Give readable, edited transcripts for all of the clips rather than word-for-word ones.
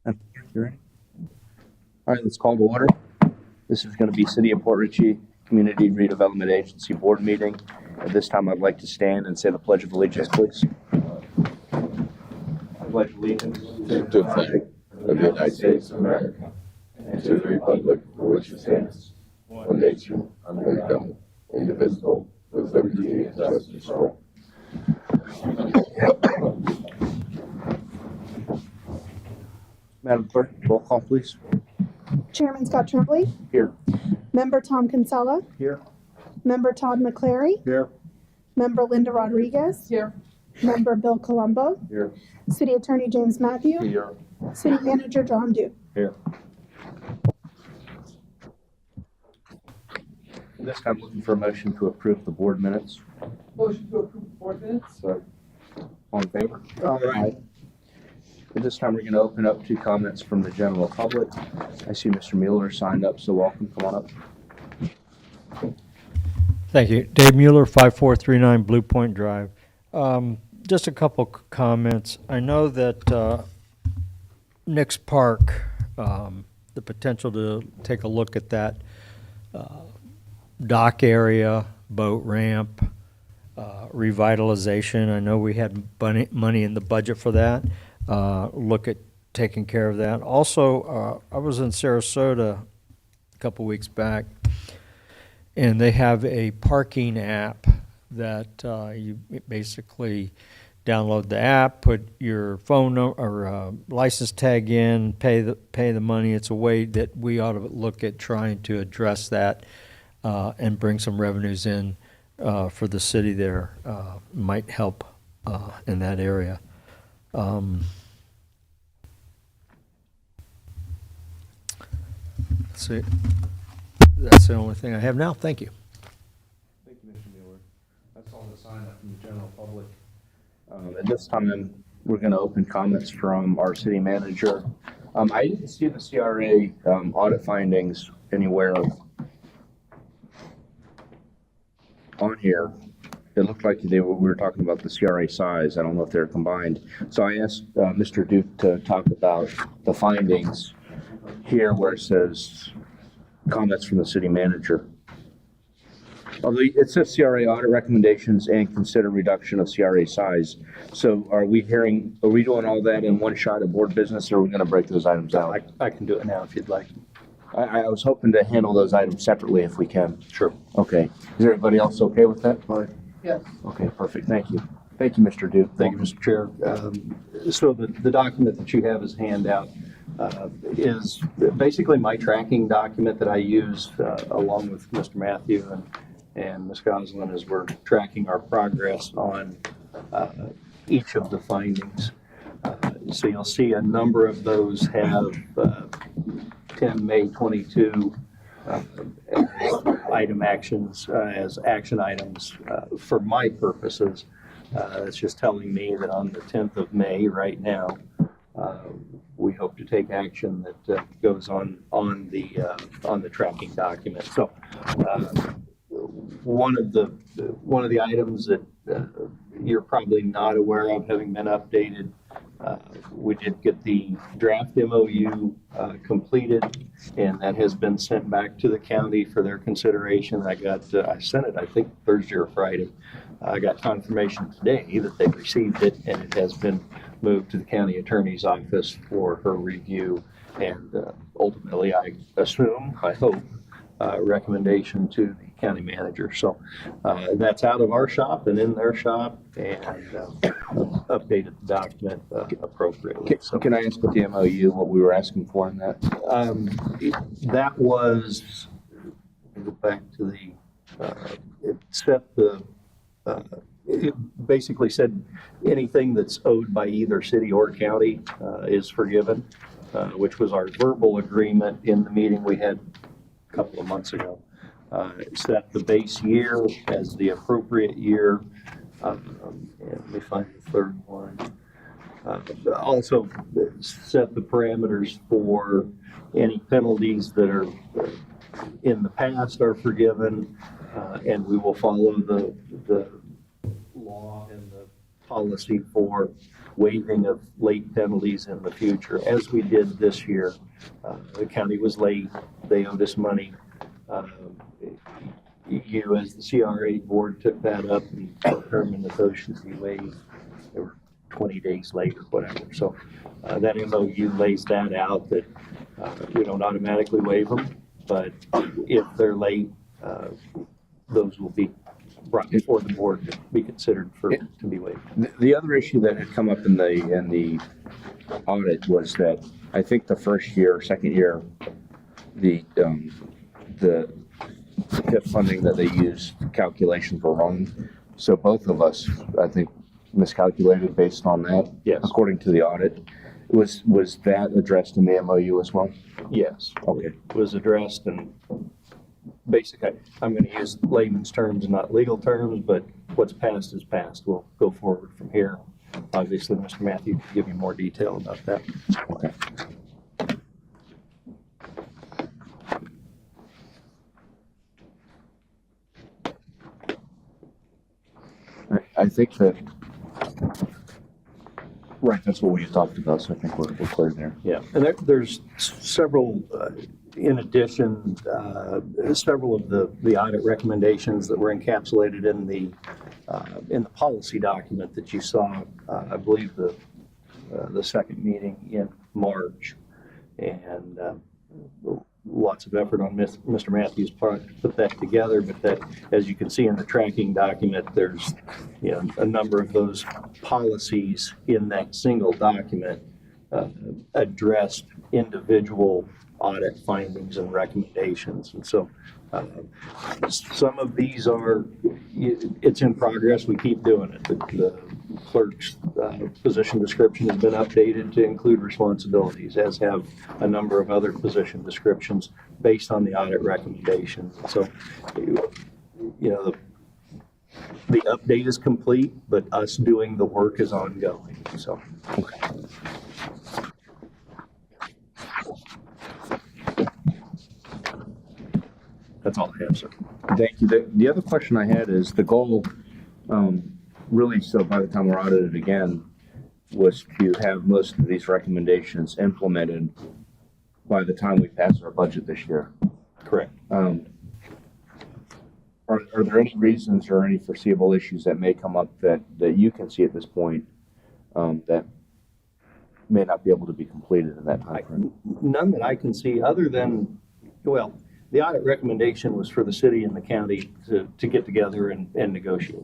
You ready? All right, let's call to order. This is going to be City of Port Richey Community Redevelopment Agency Board meeting. At this time, I'd like to stand and say the Pledge of Allegiance, please. I pledge allegiance to the flag of the United States of America and to the republic for which it stands, one nation, under God, indivisible, with liberty and justice for all. Madam Clerk, roll call, please. Chairman Scott Tremblay. Here. Member Tom Kinsella. Here. Member Todd McClary. Here. Member Linda Rodriguez. Here. Member Bill Colombo. Here. City Attorney James Matthew. Here. City Manager John Duke. Here. This time, looking for a motion to approve the board minutes. Motion to approve the board minutes. All in favor? All right. At this time, we're going to open up to comments from the general public. I see Mr. Mueller signed up, so welcome. Come on up. Thank you. Dave Mueller, 5439 Blue Point Drive. Just a couple comments. I know that Nick's Park, the potential to take a look at that dock area, boat ramp, revitalization. I know we had money in the budget for that. Look at taking care of that. Also, I was in Sarasota a couple weeks back, and they have a parking app that you basically download the app, put your phone number or license tag in, pay the money. It's a way that we ought to look at trying to address that and bring some revenues in for the city there. Might help in that area. Let's see. That's the only thing I have now. Thank you. Thank you, Mr. Mueller. That's all the sign up from the general public. At this time, we're going to open comments from our city manager. I didn't see the CRA audit findings anywhere on here. It looked like we were talking about the CRA size. I don't know if they're combined. So I asked Mr. Duke to talk about the findings here where it says comments from the city manager. Although it says CRA audit recommendations and consider reduction of CRA size. So are we doing all that in one shot at board business, or are we going to break those items out? I can do it now if you'd like. I was hoping to handle those items separately if we can. Sure. Okay. Is everybody else okay with that? Yes. Okay, perfect. Thank you. Thank you, Mr. Duke. Thank you, Mr. Chair. So the document that you have as handout is basically my tracking document that I use along with Mr. Matthew and Ms. Goslin as we're tracking our progress on each of the findings. So you'll see a number of those have 10 May 22 item actions as action items for my purposes. It's just telling me that on the 10th of May right now, we hope to take action that goes on the tracking document. So one of the items that you're probably not aware of, having been updated, we did get the draft MOU completed, and that has been sent back to the county for their consideration. I sent it, I think, Thursday or Friday. I got confirmation today that they've received it, and it has been moved to the county attorney's office for her review, and ultimately, I hope, recommendation to the county manager. So that's out of our shop and in their shop, and updated the document appropriately. So can I ask what the MOU, what we were asking for in that? That was, go back to it set the, it basically said anything that's owed by either city or county is forgiven, which was our verbal agreement in the meeting we had a couple of months ago. It set the base year as the appropriate year. And let me find the third one. Also set the parameters for any penalties that are in the past are forgiven, and we will follow the law and the policy for waiving of late penalties in the future, as we did this year. The county was late, they owed us money. You, as the CRA board, took that up and determined that those should be waived. They were 20 days late or whatever. So that MOU lays that out, that we don't automatically waive them, but if they're late, those will be brought before the board to be considered to be waived. The other issue that had come up in the audit was that I think the first year, second year, the TIF funding that they used calculations were wrong. So both of us, I think, miscalculated based on that. Yes. According to the audit. Was that addressed in the MOU as well? Yes. Okay. It was addressed, and basically, I'm going to use layman's terms and not legal terms, but what's passed is passed. We'll go forward from here. Obviously, Mr. Matthew can give you more detail about that. Okay. I think that, right, that's what we had talked about, so I think we're clear there. Yeah, and there's several, in addition, several of the audit recommendations that were encapsulated in the policy document that you saw, I believe the second meeting in March. And lots of effort on Mr. Matthews' part to put that together, but that, as you can see in the tracking document, there's, you know, a number of those policies in that single document addressed individual audit findings and recommendations. And so some of these are, it's in progress, we keep doing it. The clerk's position description has been updated to include responsibilities, as have a number of other position descriptions based on the audit recommendations. So, you know, the update is complete, but us doing the work is ongoing, so. Okay. That's all I have, sir. Thank you. The other question I had is the goal, really, so by the time we're audited again, was to have most of these recommendations implemented by the time we pass our budget this year. Correct. Are there any reasons or any foreseeable issues that may come up that you can see at this point that may not be able to be completed in that time frame? None that I can see, other than, well, the audit recommendation was for the city and the county to get together and negotiate.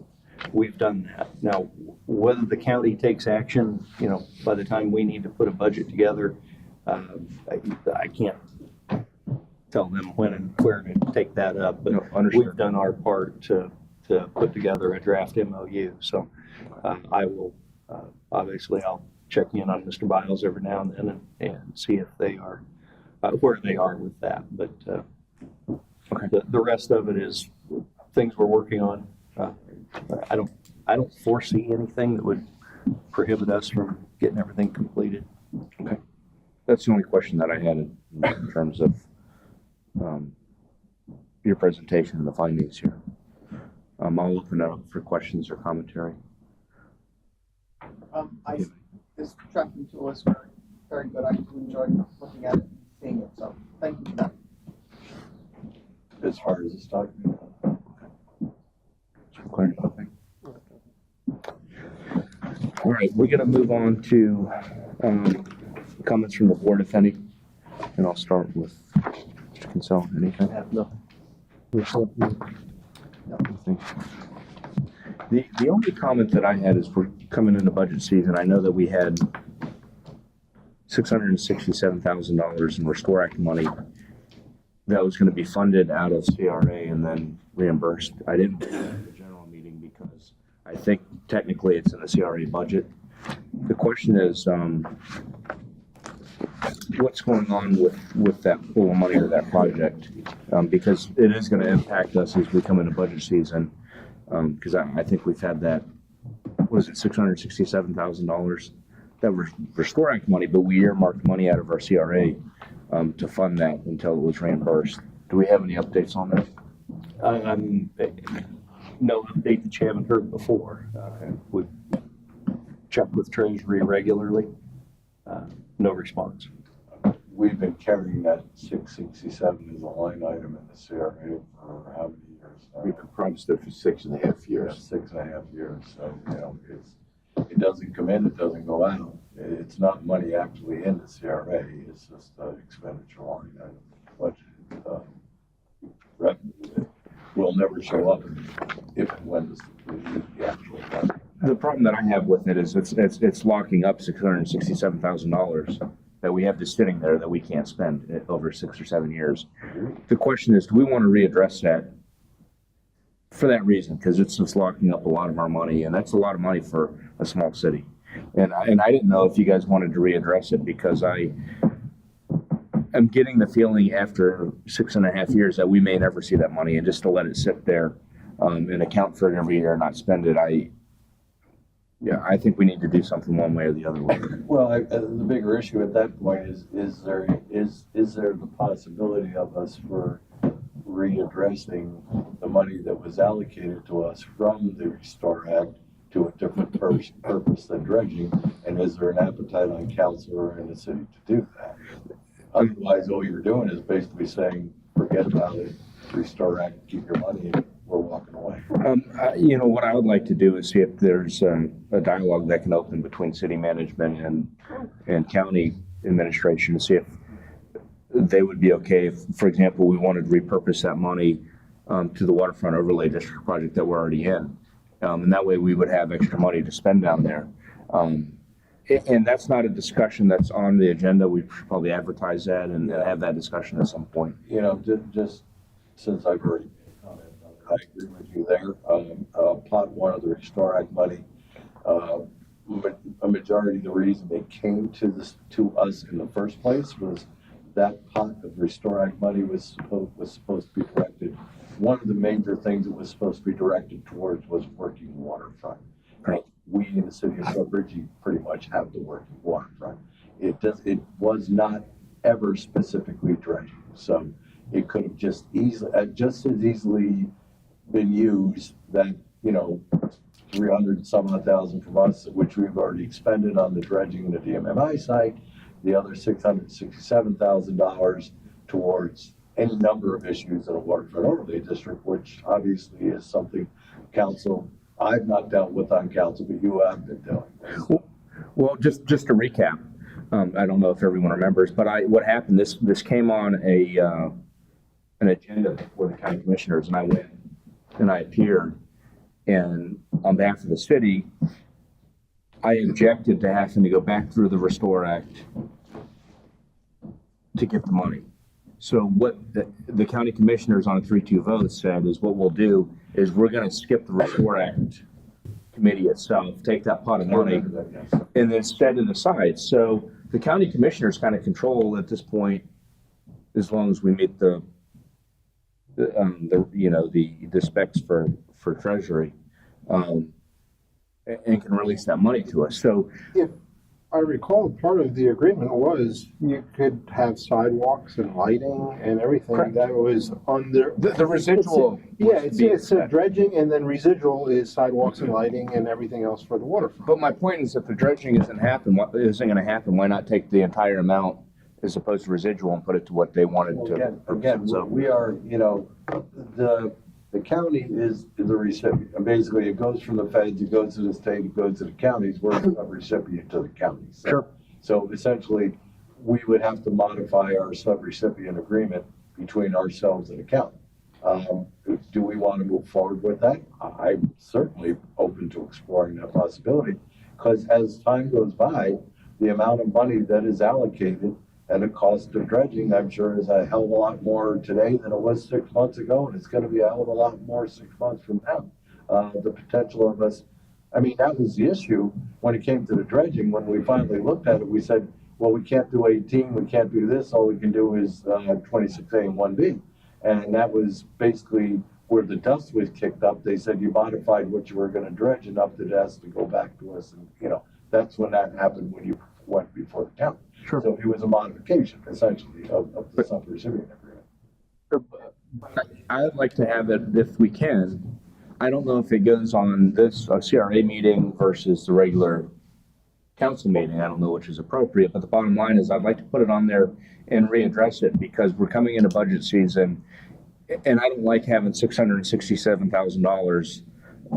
We've done that. Now, whether the county takes action, you know, by the time we need to put a budget together, I can't tell them when and where to take that up, but No, understood. we've done our part to put together a draft MOU. So I will, obviously, I'll check in on Mr. Biles every now and then and see if they are, where they are with that. But Okay. the rest of it is things we're working on. I don't foresee anything that would prohibit us from getting everything completed. Okay. That's the only question that I had in terms of your presentation and the findings here. I'll open it up for questions or commentary. This tracking tool is very, very good. I do enjoy looking at it and seeing it, so thank you for that. As hard as this document. Clear? Okay. All right, we're gonna move on to comments from the board, if any. And I'll start with Mr. Kinsella. Anything? Nothing. The only comment that I had is we're coming into budget season. I know that we had $667,000 in Restore Act money that was going to be funded out of CRA and then reimbursed. I didn't put it in the general meeting because I think technically it's in the CRA budget. The question is, what's going on with that pool of money or that project? Because it is going to impact us as we come into budget season. Because I think we've had that, what is it, $667,000 that was Restore Act money, but we earmarked money out of our CRA to fund that until it was reimbursed. Do we have any updates on that? No update that you haven't heard before. check with Treasury regularly. No response. We've been carrying that 667 as a line item in the CRA for how many years now? We've been promised it for 6.5 Yeah, years. 6.5 years, so, it doesn't come in, it doesn't go out. It's not money actually in the CRA, it's just an expenditure line item, budget. Revenue that will never show up if and when the actual budget. The problem that I have with it is it's locking up $667,000 that we have just sitting there that we can't spend over 6 or 7 years. The question is, do we want to readdress that for that reason? Because it's just locking up a lot of our money, and that's a lot of money for a small city. And I didn't know if you guys wanted to readdress it, because I'm getting the feeling after 6.5 years that we may never see that money, and just to let it sit there and account for it every year and not spend it, I think we need to do something one way or the other way. Well, the bigger issue at that point is there the possibility of us for readdressing the money that was allocated to us from the Restore Act to a different purpose than dredging, and is there an appetite on council or in the city to do that? Otherwise, all you're doing is basically saying, forget about it, Restore Act, keep your money, and we're walking away. What I would like to do is see if there's a dialogue that can open between city management and county administration to see if they would be okay if, for example, we wanted to repurpose that money to the waterfront overlay district project that we're already in. And that way we would have extra money to spend down there. And that's not a discussion that's on the agenda. We should probably advertise that and have that discussion at some point. Just since I've already made a comment on it, I agree with you there. Pot one of the Restore Act money, a majority of the reason they came to us in the first place was that pot of Restore Act money was supposed to be directed. One of the major things it was supposed to be directed towards was working waterfront. Right. We in the city of Shortridge pretty much have the working waterfront. It was not ever specifically dredging, so it could have just as easily been used that 300 some odd thousand from us, which we've already expended on the dredging in the DMMI site, the other $667,000 towards any number of issues in a waterfront overlay district, which obviously is something council, I've not dealt with on council, but you have been dealing with. Well, just to recap, I don't know if everyone remembers, but what happened, this came on an agenda for the county commissioners, and I went and I appeared, and on behalf of the city, I objected to having to go back through the Restore Act to get the money. So what the county commissioners on a 3-2 vote said is what we'll do is we're going to skip the Restore Act committee itself, take that pot of money, and then set it aside. So the county commissioners kind of control at this point, as long as we meet the specs for treasury, and can release that money to us. So If I recall, part of the agreement was you could have sidewalks and lighting and everything. Correct. That was under. the residual. It's a dredging, and then residual is sidewalks and lighting and everything else for the waterfront. But my point is, if the dredging isn't going to happen, why not take the entire amount as opposed to residual and put it to what they wanted to? Again, So we are, the county is the recipient. And basically, it goes from the feds, it goes to the state, it goes to the counties. We're a recipient to the counties. Sure. So essentially, we would have to modify our sub-recipient agreement between ourselves and the county. Do we want to move forward with that? I'm certainly open to exploring that possibility, because as time goes by, the amount of money that is allocated and the cost of dredging, I'm sure, is a hell of a lot more today than it was 6 months ago, and it's going to be a hell of a lot more 6 months from now. The potential of us, that was the issue when it came to the dredging. When we finally looked at it, we said, well, we can't do 18, we can't do this, all we can do is 26A and 1B. And that was basically where the dust was kicked up. They said you modified what you were going to dredge enough that it has to go back to us. And, that's when that happened, when you went before the county. Sure. So it was a modification, essentially, of the sub-recipient agreement. I'd like to have it if we can. I don't know if it goes on this CRA meeting versus the regular council meeting. I don't know which is appropriate, but the bottom line is I'd like to put it on there and readdress it because we're coming into budget season, and I don't like having $667,000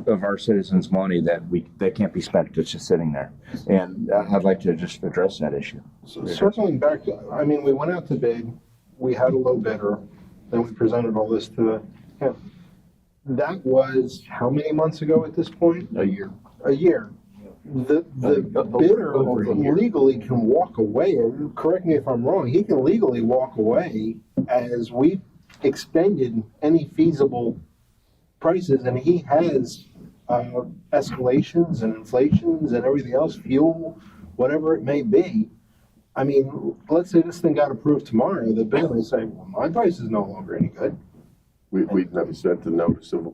of our citizens' money that can't be spent. It's just sitting there, and I'd like to just address that issue. So circling back, I mean, we went out to bid, we had a low bidder, then we presented all this to, that was how many months ago at this point? A year. A year. The bidder Over a year. legally can walk away, and correct me if I'm wrong, he can legally walk away as we expended any feasible prices, and he has escalations and inflations and everything else, fuel, whatever it may be. I mean, let's say this thing got approved tomorrow, the bidder may say, well, my price is no longer any good. We've never sent the notice of,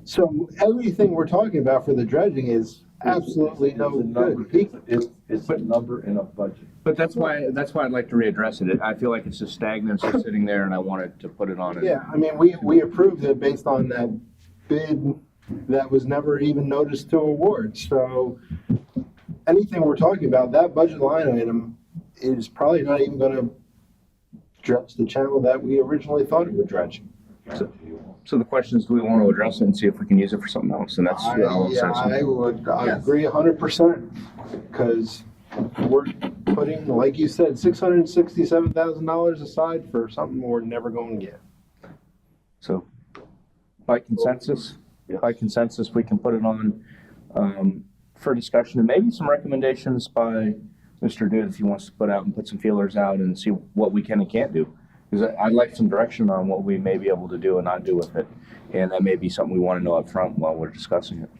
So everything we're talking about for the dredging is absolutely no good. It's a number in a budget. But that's why I'd like to readdress it. I feel like it's just stagnant, just sitting there, and I wanted to put it on. Yeah, I mean, we approved it based on that bid that was never even noticed to award. So anything we're talking about, that budget line item is probably not even gonna dredge the channel that we originally thought it would dredge. So the question is, do we want to address it and see if we can use it for something else? And that's all I'm Yeah, I saying. would, I agree 100%, because we're putting, like you said, $667,000 aside for something we're never going to get. So by consensus, we can put it on for discussion and maybe some recommendations by Mr. Dude if he wants to put out and put some feelers out and see what we can and can't do. Because I'd like some direction on what we may be able to do and not do with it. And that may be something we want to know up front while we're discussing it.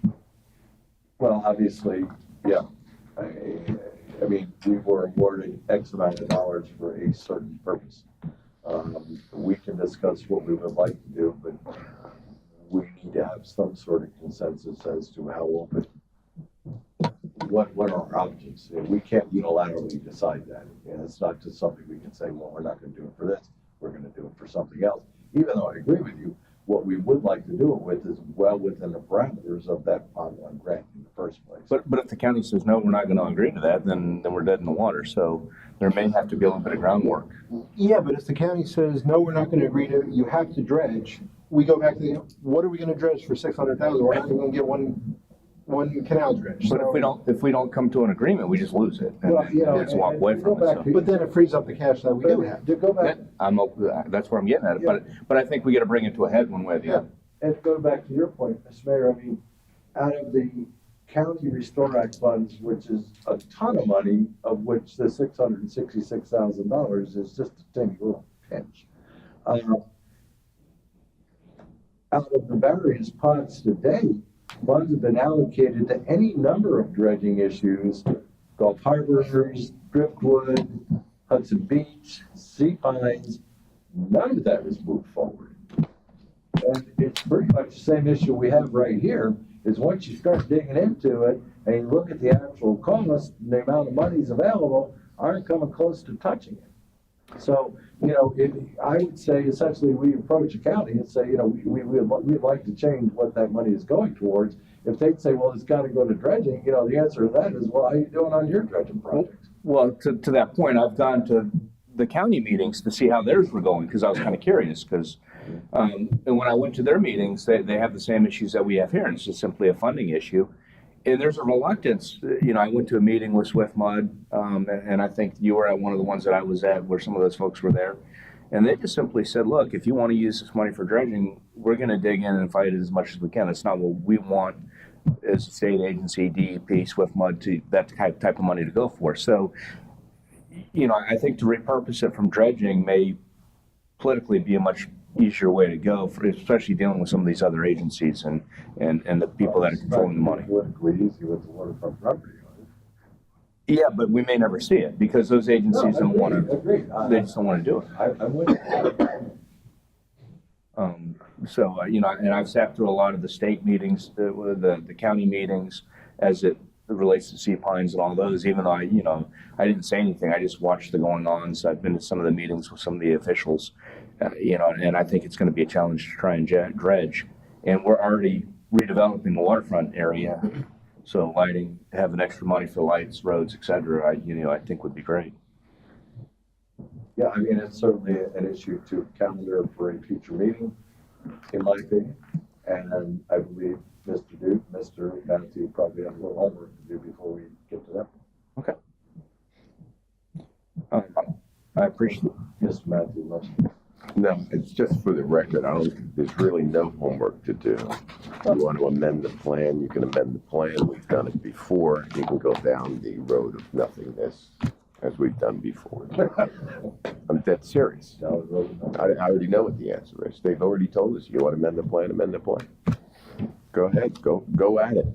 Well, obviously, yeah. I mean, we were awarded X amount of dollars for a certain purpose. We can discuss what we would like to do, but we need to have some sort of consensus as to how open, what are our options. And we can't unilaterally decide that. And it's not just something we can say, well, we're not going to do it for this. We're going to do it for something else. Even though I agree with you, what we would like to do it with is well within the parameters of that Pond 1 grant in the first place. But if the county says, no, we're not going to agree to that, then we're dead in the water. So there may have to be a little bit of groundwork. Yeah, but if the county says, no, we're not going to agree to it, you have to dredge, we go back to the, what are we going to dredge for 600,000? We're not even going to get one canal dredge. But if we don't come to an agreement, we just lose it and Well, you know, just walk away from go it. back So. But then it frees up the cash that we do have. To go back, That's where I'm getting at it. But I think we got to bring it to a head one way or the other. and to go back to your point, Mr. Mayor, I mean, out of the County Restore Act funds, which is a ton of money, of which the $666,000 is just a tiny little pinch. Out of the various pots to date, funds have been allocated to any number of dredging issues, Gulf Harbors, Driftwood, Hudson Beach, Sea Pines. None of that has moved forward. And it's pretty much the same issue we have right here, is once you start digging into it and you look at the actual cost, the amount of money's available, aren't coming close to touching it. So, you know, I would say essentially we approach a county and say, you know, we'd like to change what that money is going towards. If they'd say, well, it's got to go to dredging, you know, the answer to that is, well, how are you doing on your dredging project? Well, to that point, I've gone to the county meetings to see how theirs were going because I was kind of curious because and when I went to their meetings, they have the same issues that we have here, and it's just simply a funding issue. And there's a reluctance. You know, I went to a meeting with Swift Mud, and I think you were at one of the ones that I was at where some of those folks were there. And they just simply said, look, if you want to use this money for dredging, we're going to dig in and fight it as much as we can. That's not what we want as a state agency, DEP, Swift Mud, to that type of money to go for. So, you know, I think to repurpose it from dredging may politically be a much easier way to go, especially dealing with some of these other agencies and the people that are controlling the money. Politically easy with the waterfront property owners. Yeah, but we may never see it because those agencies don't want to. Agreed. They just don't want to do it. I'm with you. You know, and I've sat through a lot of the state meetings, the county meetings, as it relates to Sea Pines and all those. Even though I didn't say anything, I just watched the going on. So I've been to some of the meetings with some of the officials. And I think it's going to be a challenge to try and dredge. And we're already redeveloping the waterfront area. So lighting, having extra money for lights, roads, et cetera, I think would be great. Yeah, I mean, it's certainly an issue to calendar for a future meeting, in my opinion. And I believe Mr. Duke, Mr. Matthew probably have a little homework to do before we get to that. I appreciate Mr. Matthew, must. No, it's just for the record. There's really no homework to do. You want to amend the plan, you can amend the plan. We've done it before. You can go down the road of nothingness as we've done before. I'm dead serious. I already know what the answer is. They've already told us, you want to amend the plan, amend the plan. Go ahead, go at it.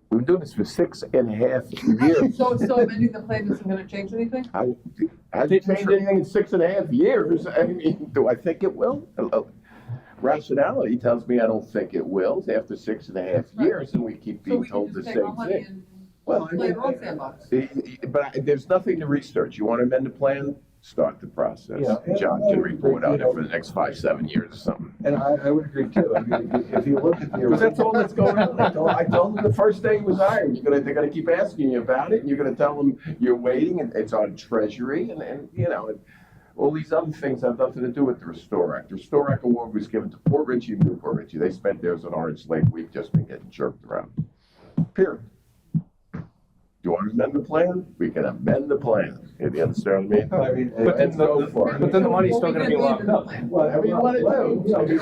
We've been doing this for 6.5 years. So amending the plan isn't gonna change anything? Has it changed anything in 6.5 years? I mean, do I think it will? Rationality tells me I don't think it will after 6.5 years, and we keep being told the same thing. Well, Play our own sandbox. but there's nothing to research. You want to amend the plan? Start the process. Yeah. John can report on it for the next 5-7 years or something. And I would agree too. I mean, if you look at the. Because that's all that's going on. I told them the first day he was hired, they're gonna keep asking you about it, and you're gonna tell them you're waiting, and it's on Treasury, and all these other things have nothing to do with the Restore Act. The Restore Act award was given to Port Richey and Newport Richey. They spent theirs on Orange Lake. We've just been getting jerked around. Period. Do you want to amend the plan? We can amend the plan. You understand what I mean? But Let's go for it. But then the money's still gonna be locked up. Whatever you want to do.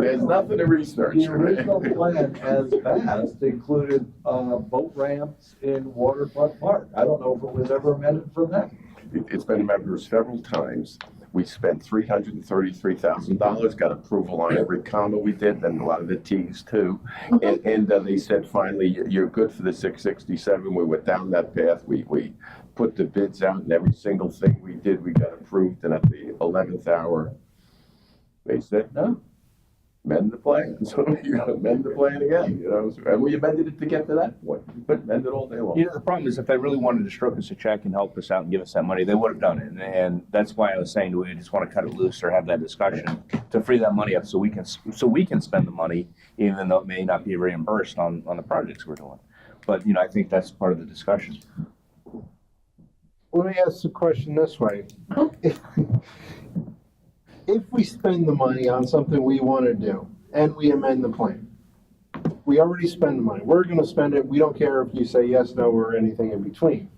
There's nothing to research. The original plan as passed included, boat ramps in Waterfront Park. I don't know if it was ever amended from that. It's been amended several times. We spent $333,000, got approval on every comma we did, and a lot of the Ts too. And they said, finally, you're good for the 667. We went down that path. We put the bids out, and every single thing we did, we got approved. And at the 11th hour, they said, no, amend the plan. So you amend the plan again, and we amended it to get to that point. But amend it all day long. The problem is if they really wanted to stroke us a check and help us out and give us that money, they would have done it. And that's why I was saying, do we just want to cut it loose or have that discussion to free that money up so we can spend the money, even though it may not be reimbursed on the projects we're doing. But, I think that's part of the discussion. Let me ask the question this way. If we spend the money on something we want to do and we amend the plan, we already spend the money. We're going to spend it. We don't care if you say yes, no, or anything in between.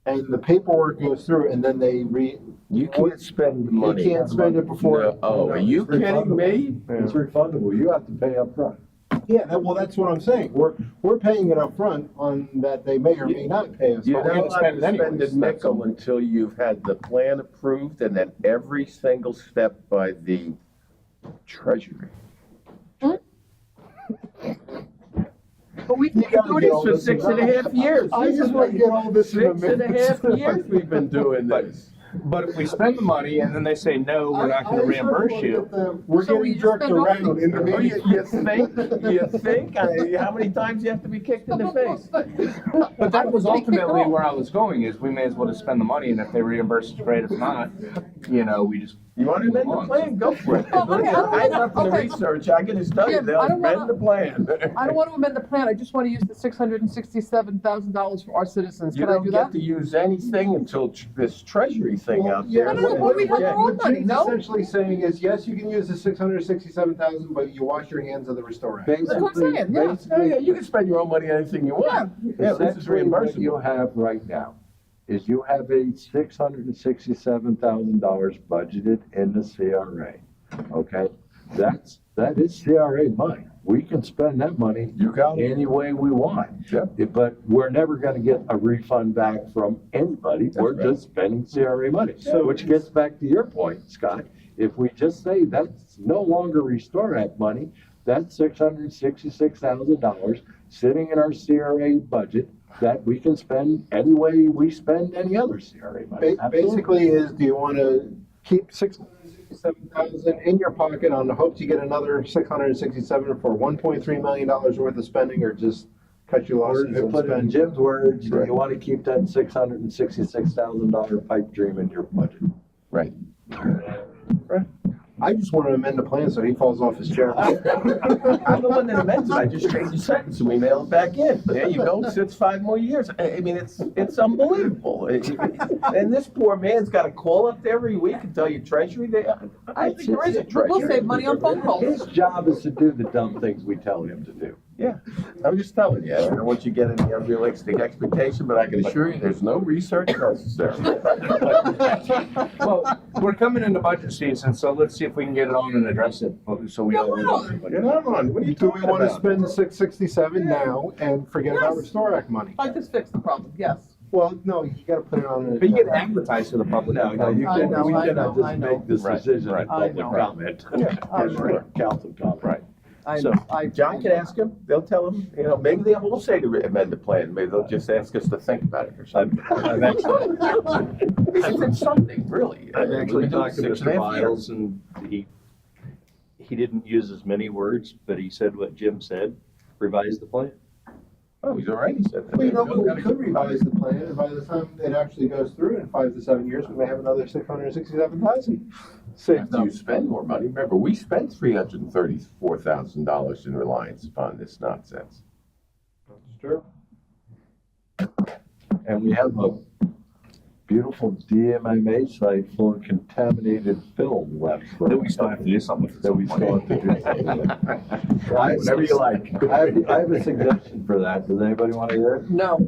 And the paperwork goes through and then You can't spend the money. You can't spend it before. No. Oh, are you kidding me? It's refundable. You have to pay up front. Yeah, well, that's what I'm saying. We're paying it up front on that they may or may not pay us. You're but we're not gonna allowed to spend a nickel until you've had the plan approved and then every single step by the Treasury. But we We've been doing this for 6.5 years. I just want to get all this in a minute. 6.5 years we've been doing this. But if we spend the money and then they say, no, we're not gonna reimburse you. We're So getting we just jerked spend all the around in the Oh, meeting. you think? How many times you have to be kicked in the face? But that was ultimately where I was going, is we may as well just spend the money, and if they reimburse us, great. If not, we just. You want to amend the plan? Go for it. Oh, okay, I have to okay. research. I can just tell you, Jim, they'll I don't amend wanna- the plan. I don't want to amend the plan, I just want to use the $667,000 for our citizens. You Can I don't do get that? to use anything until this Treasury thing out Yeah, there. No, but we have our own What money, Jim's no? essentially saying is, yes, you can use the 667,000, but you wash your hands of the Restore Act. That's what I'm saying, yeah. Oh, yeah, you can spend your own money on anything you want. Yeah, this is Essentially, what you reimbursable. have right now is you have a $667,000 budgeted in the CRA, okay? That is CRA money. We can spend that money You got it. any way we want. Yeah. But we're never gonna get a refund back from anybody. We're right. just spending CRA money. So- Which gets back to your point, Scott. If we just say that's no longer Restore Act money, that's $666,000 sitting in our CRA budget that we can spend any way we spend any other CRA money. Basically do you want to keep 667,000 in your pocket on the hopes you get another 667 for $1.3 million worth of spending, or just cut your Or losses to and put it in spend? Jim's words, Right. you want to keep that $666,000 pipe dream in your budget. Right. I just want to amend the plan so he falls off his chair. I'm the one that amends it, I just changed the sentence and we mail it back in. There you go, sits 5 more years. I mean, it's unbelievable. And this poor man's gotta call up every week and tell you treasury, I think there is a treasury. We'll save money on phone calls. His job is to do the dumb things we tell him to do. Yeah, I'm just telling you, I don't want you to get any unrealistic expectation, but I can assure you, there's no research necessary. Well, we're coming into budget season, so let's see if we can get it on and address it, so we all. Get on, what are you Do we talking want to about? spend the 667 now and forget about Yes. Restore Act money? I just fixed the problem, yes. Well, no, you gotta put it on the. But you get advertised to the public. No, you I can, know, we I cannot know, I just know. make this Right, decision right. in public I know. comment. I know. Council comment. Right. I So, know, I. John can ask him, they'll tell him, maybe they won't say to amend the plan, maybe they'll just ask us to think about it or something. I've actually, It's something, really. I've actually We've been doing talked to 6.5 Mr. years. Biles, and he didn't use as many words, but he said what Jim said, revise the plan. Oh, he's all right, he said that. Well, you know, but we could revise the plan, and by the time it actually goes through in 5 to 7 years, we may have another 667,000. After you spend more money, remember, we spent $334,000 in reliance upon this nonsense. That's true. And we have a beautiful DMMA site full of contaminated film left. Then we still have to do something with it. That we still have to do something. Whatever you like. I have a suggestion for that. Does anybody want to hear it? No.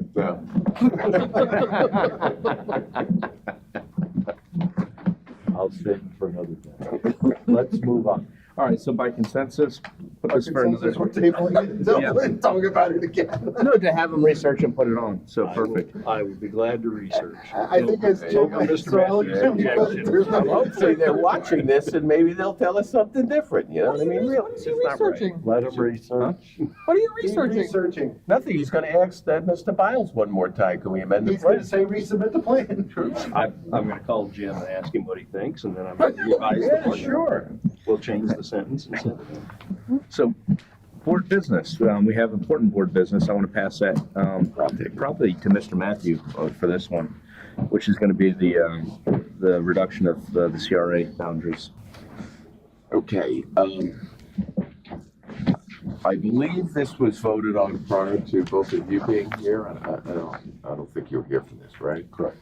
I'll save it for another day. Let's move on. All right, so by consensus, put this for another. We're tabling it until Yeah. we talk about it again. No, to have them research and put it on, so perfect. I will be glad to research. I think as Jim, so eloquently put it through. Hopefully they're watching this and maybe they'll tell us something different, you know what I mean? Really, What it's are you not right. researching? Let them research. What are you He's researching? researching. Nothing, he's gonna ask Mr. Biles one more time, can we amend the He's gonna plan? say resubmit the plan. I'm gonna call Jim and ask him what he thinks, and then I'm gonna revise the Yeah, plan. sure. We'll change the sentence and send it in. So, board business, we have important board business, I want to pass that, probably to Mr. Matthew for this one, which is going to be the reduction of the CRA boundaries. Okay, I believe this was voted on prior to both of you being here, and I don't think you were here for this, right? Correct.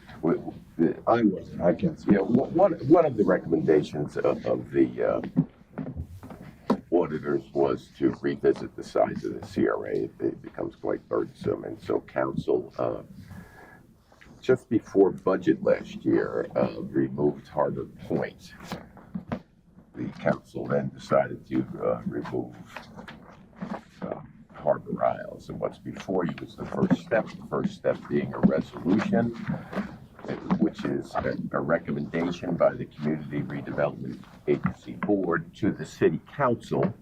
I wasn't. I can't see. Yeah, one of the recommendations of the auditors was to revisit the size of the CRA. It becomes quite burdensome, and so council, just before budget last year, removed Harbor Point. The council then decided to remove Harbor Isles, and what's before you is the first step being a resolution, which is a recommendation by the Community Redevelopment Agency Board to the City Council,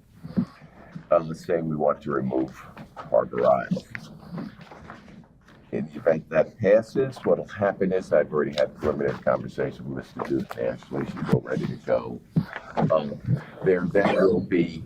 saying we want to remove Harbor Isles. In the event that passes, what'll happen is, I've already had a preliminary conversation with Mr. Duke and Ashley, she's all ready to go. There then will be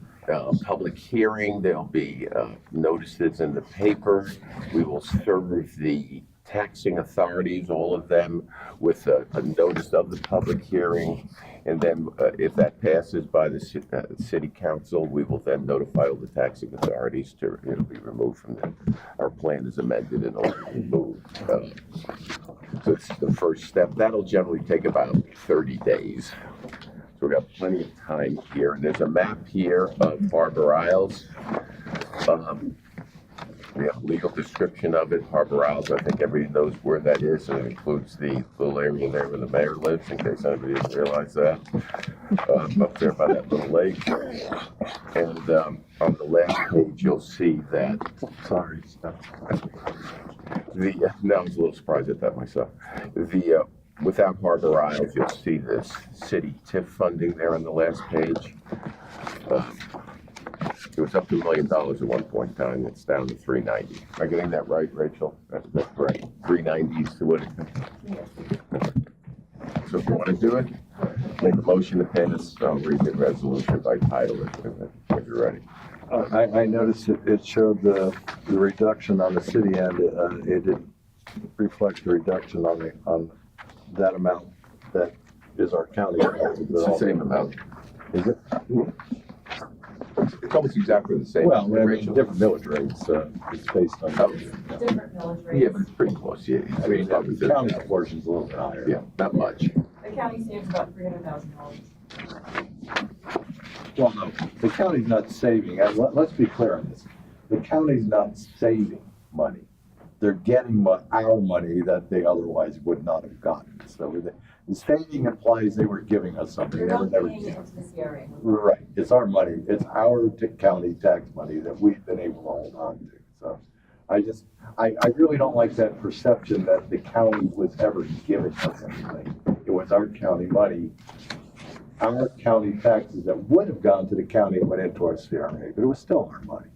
public hearing, there'll be notices in the paper. We will serve the taxing authorities, all of them, with a notice of the public hearing. And then if that passes by the city council, we will then notify all the taxing authorities it'll be removed from our plan is amended and it'll be removed. So it's the first step. That'll generally take about 30 days. So we've got plenty of time here. And there's a map here of Harbor Isles. We have a legal description of it. Harbor Isles, I think everybody knows where that is, and it includes the little area there where the mayor lives, in case anybody didn't realize that. Up there by that little lake. And on the last page, you'll see that, sorry, no, I was a little surprised at that myself. Without Harbor Isles, you'll see this city TIF funding there on the last page. It was up to $1 million at one point in time. It's down to 390. Am I getting that right, Rachel? That's correct. 390 is what it. So if you want to do it, make a motion to pass. I'll read the resolution by title if you're ready. I noticed it showed the reduction on the city end. It didn't reflect the reduction on that amount that is our county. It's the same amount. Is it? It's almost exactly the same. Well, I mean, Rachel. different millage rates, it's based on. Different millage rates. Yeah, but it's pretty close, yeah. I mean, the county portion's a little bit higher. Yeah, not much. The county saves about $300,000. Well, no, the county's not saving, let's be clear on this. The county's not saving money. They're getting our money that they otherwise would not have gotten. So the saving implies they were giving us something. They're They were not never paying giving. into the CRA. Right, it's our money, it's our county tax money that we've been able to hold on to. So I really don't like that perception that the county was ever giving us anything. It was our county money, our county taxes that would have gone to the county and went into our CRA, but it was still our money.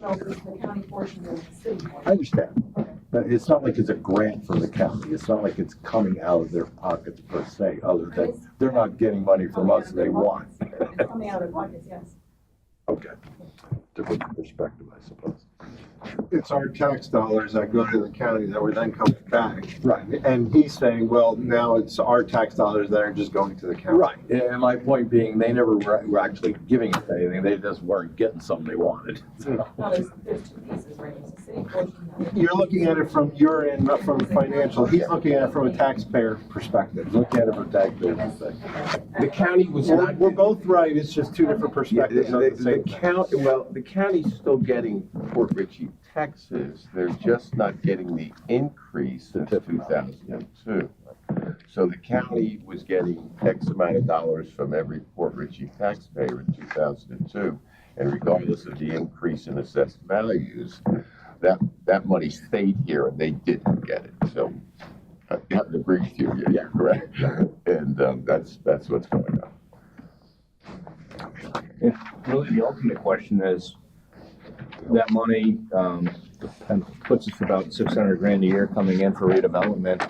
No, it's the county portion of the city. I understand, but it's not like it's a grant from the county, it's not like it's coming out of their pockets per se, other than they're not getting money from us they want. It's coming out of their pockets, yes. Okay, different perspective, I suppose. It's our tax dollars that go to the county that were then coming back. Right. And he's saying, well, now it's our tax dollars that are just going to the county. Right, and my point being, they never were actually giving us anything, they just weren't getting something they wanted. No, there's two pieces, right? It's the city portion. You're looking at it from your end, not from financial. He's looking at it from a taxpayer perspective. Look at it from taxpayer perspective. The county was not. We're both right, it's just two different Yeah, perspectives of the the same county, well, the county's still getting Port Ritchie taxes, they're just not getting the increase since 2002. So the county was getting X amount of dollars from every Port Ritchie taxpayer in 2002, and regardless of the increase in assessed values, that money stayed here and they didn't get it. So I have to agree with you, you're correct, and that's what's going on. And really, the ultimate question is, that money, puts us about $600,000 a year coming in for redevelopment.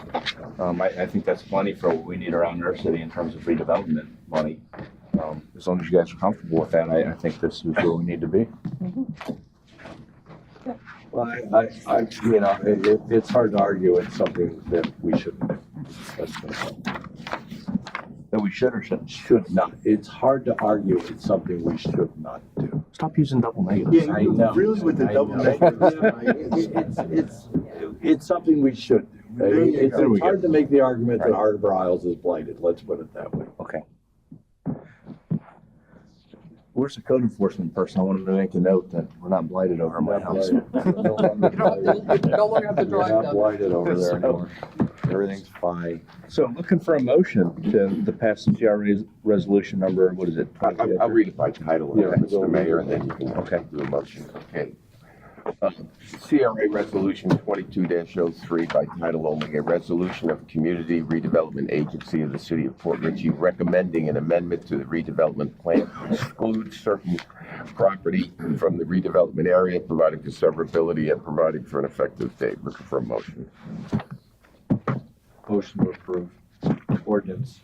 I think that's plenty for what we need around our city in terms of redevelopment money. As long as you guys are comfortable with that, I think this is where we need to be. Well, it's hard to argue it's something that we shouldn't do. That we should or shouldn't. Should not, it's hard to argue it's something we should not do. Stop using double negatives. Yeah, I know. really with the I double know. negatives. It's something we should do. There you It's go. hard to make the argument that Harbor Isles is blighted, let's put it that way. Okay. Where's the code enforcement person? I want him to make a note that we're not blighted over my house. You no longer have to We're drive not down. blighted over there anymore. Everything's fine. So I'm looking for a motion to pass the CRA resolution number, what is it? I'll read it by title, Yeah, Mr. Mayor, and then you can do a motion. Okay. CRA Resolution 22-03 by title only, a resolution of Community Redevelopment Agency of the City of Port Ritchie recommending an amendment to the redevelopment plan to exclude certain property from the redevelopment area, providing for severability and providing for an effective date. Looking for a motion. Motion to approve ordinance,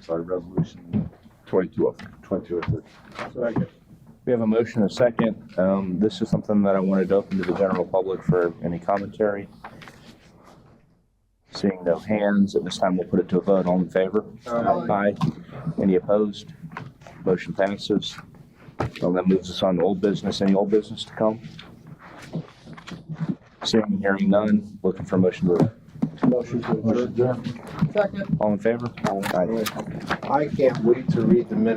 resolution 2203. 22. We have a motion and a second. This is something that I wanted to open to the general public for any commentary. Seeing no hands, at this time we'll put it to a vote. All in favor? Aye. Any opposed? Motion passes. Well, that moves us on to old business. Any old business to come? Seeing and hearing none, looking for a motion to Motion to adjourn. Second. all in favor? Aye. I can't wait to read the minutes